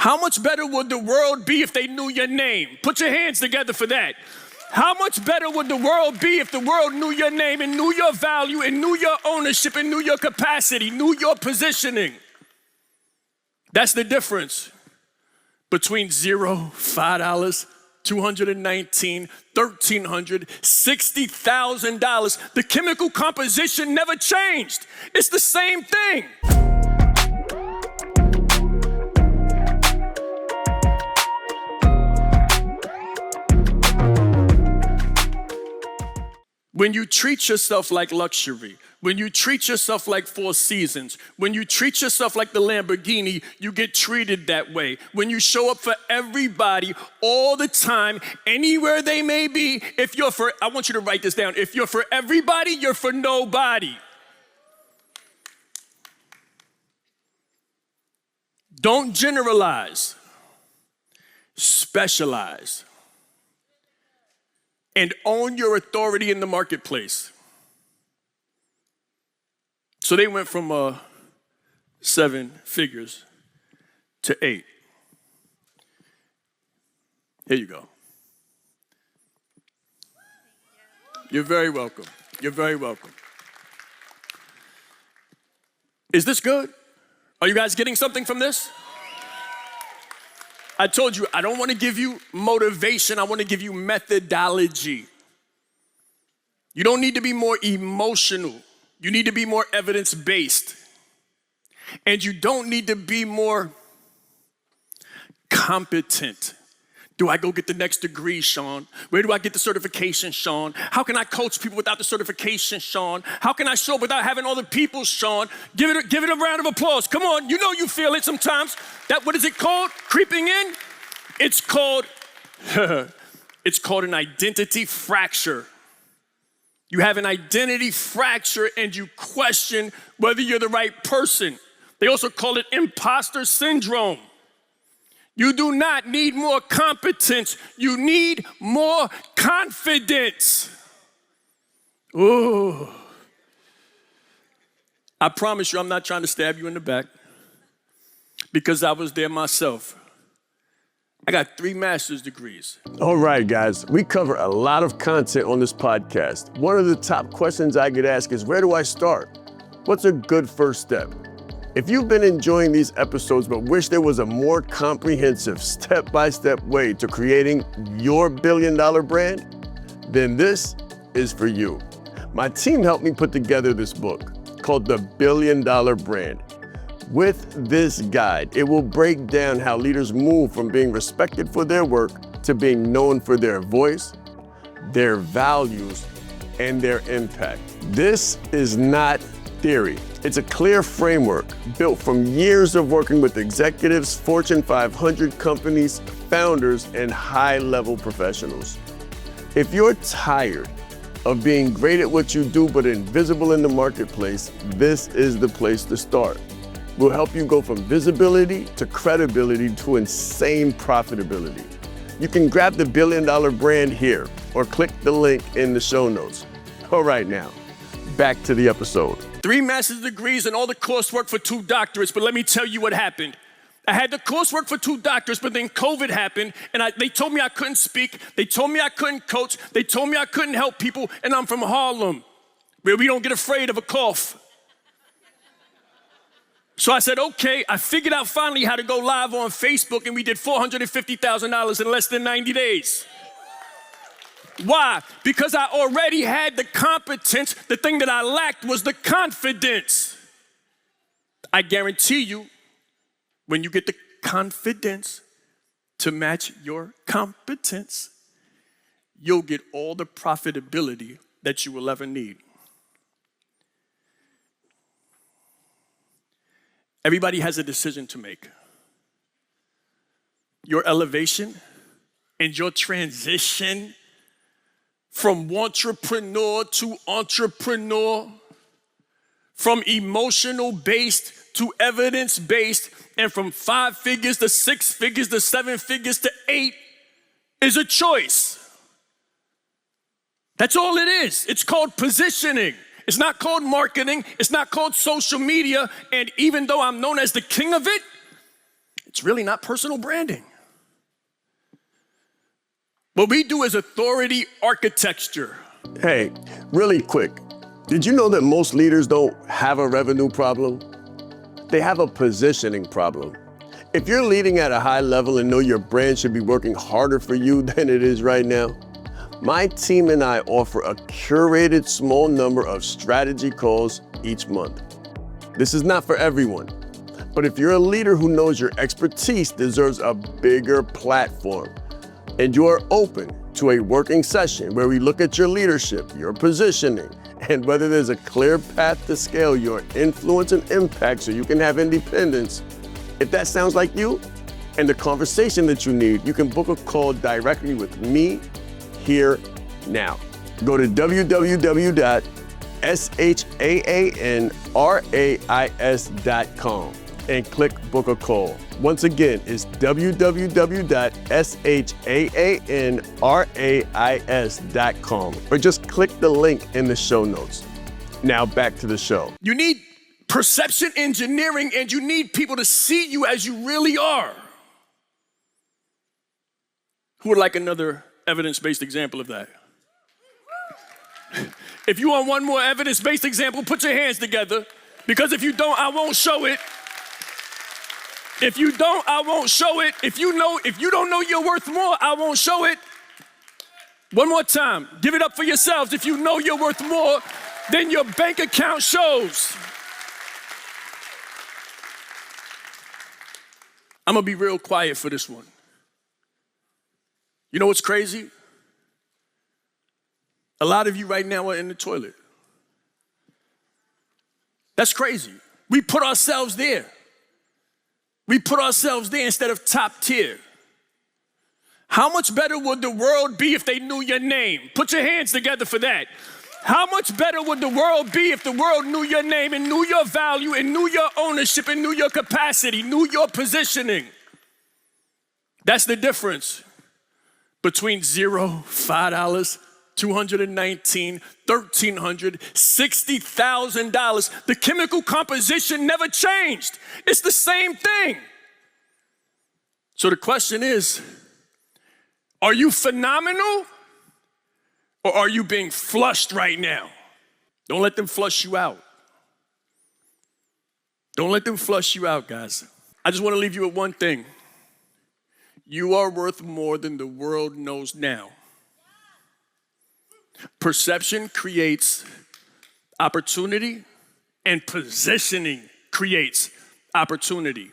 How much better would the world be if they knew your name? Put your hands together for that. How much better would the world be if the world knew your name and knew your value and knew your ownership and knew your capacity, knew your positioning? That's the difference between $0, $5, $219, $1,300, $60,000. The chemical composition never changed. It's the same thing. When you treat yourself like luxury, when you treat yourself like Four Seasons, when you treat yourself like the Lamborghini, you get treated that way. When you show up for everybody all the time, anywhere they may be, I want you to write this down. If you're for everybody, you're for nobody. Don't generalize, specialize. And own your authority in the marketplace. So they went from 7 figures to 8. Here you go. You're very welcome. You're very welcome. Is this good? Are you guys getting something from this? I told you, I don't want to give you motivation. I want to give you methodology. You don't need to be more emotional. You need to be more evidence-based. And you don't need to be more competent. Do I go get the next degree, Shaan? Where do I get the certification, Shaan? How can I coach people without the certification, Shaan? How can I show up without having all the people, Shaan? Give it a round of applause. Come on, you know you feel it sometimes. What is it called? Creeping in? It's called an identity fracture. You have an identity fracture and you question whether you're the right person. They also call it imposter syndrome. You do not need more competence. You need more confidence. Ooh. I promise you, I'm not trying to stab you in the back because I was there myself. I got 3 master's degrees. All right, guys, we cover a lot of content on this podcast. One of the top questions I get asked is, where do I start? What's a good first step? If you've been enjoying these episodes but wish there was a more comprehensive step-by-step way to creating your billion-dollar brand, then this is for you. My team helped me put together this book called The Billion-Dollar Brand. With this guide, it will break down how leaders move from being respected for their work to being known for their voice, their values, and their impact. This is not theory. It's a clear framework built from years of working with executives, Fortune 500 companies, founders, and high-level professionals. If you're tired of being great at what you do but invisible in the marketplace, this is the place to start. We'll help you go from visibility to credibility to insane profitability. You can grab the billion-dollar brand here or click the link in the show notes. All right, now, back to the episode. 3 master's degrees and all the coursework for 2 doctorates, but let me tell you what happened. I had the coursework for 2 doctorates, but then COVID happened, and they told me I couldn't speak, they told me I couldn't coach, they told me I couldn't help people, and I'm from Harlem, where we don't get afraid of a cough. So I said, okay, I figured out finally how to go live on Facebook, and we did $450,000 in less than 90 days. Why? Because I already had the competence. The thing that I lacked was the confidence. I guarantee you, when you get the confidence to match your competence, you'll get all the profitability that you will ever need. Everybody has a decision to make. Your elevation and your transition from entrepreneur to entrepreneur, from emotional-based to evidence-based, and from 5 figures to 6 figures to 7 figures to 8 is a choice. That's all it is. It's called positioning. It's not called marketing. It's not called social media. And even though I'm known as the king of it, It's really not personal branding. What we do is authority architecture. Hey, really quick, did you know that most leaders don't have a revenue problem? They have a positioning problem. If you're leading at a high level and know your brand should be working harder for you than it is right now, my team and I offer a curated small number of strategy calls each month. This is not for everyone, but if you're a leader who knows your expertise deserves a bigger platform, and you are open to a working session where we look at your leadership, your positioning, and whether there's a clear path to scale your influence and impact so you can have independence, if that sounds like you and the conversation that you need, you can book a call directly with me here now. Go to www.shanrais.com and click book a call. Once again, it's www.shanrais.com, or just click the link in the show notes. Now back to the show. You need perception engineering, and you need people to see you as you really are. Who would like another evidence-based example of that? If you want one more evidence-based example, put your hands together, because if you don't, I won't show it. If you don't, I won't show it. If you don't know you're worth more, I won't show it. One more time, give it up for yourselves. If you know you're worth more than your bank account shows. I'm gonna be real quiet for this one. You know what's crazy? A lot of you right now are in the toilet. That's crazy. We put ourselves there. We put ourselves there instead of top tier. How much better would the world be if they knew your name? Put your hands together for that. How much better would the world be if the world knew your name and knew your value and knew your ownership and knew your capacity, knew your positioning? That's the difference between $0, $5, $219, $1,300, $60,000. The chemical composition never changed. It's the same thing. So the question is, are you phenomenal or are you being flushed right now? Don't let them flush you out. Don't let them flush you out, guys. I just want to leave you with one thing. You are worth more than the world knows now. Perception creates opportunity, and positioning creates opportunity.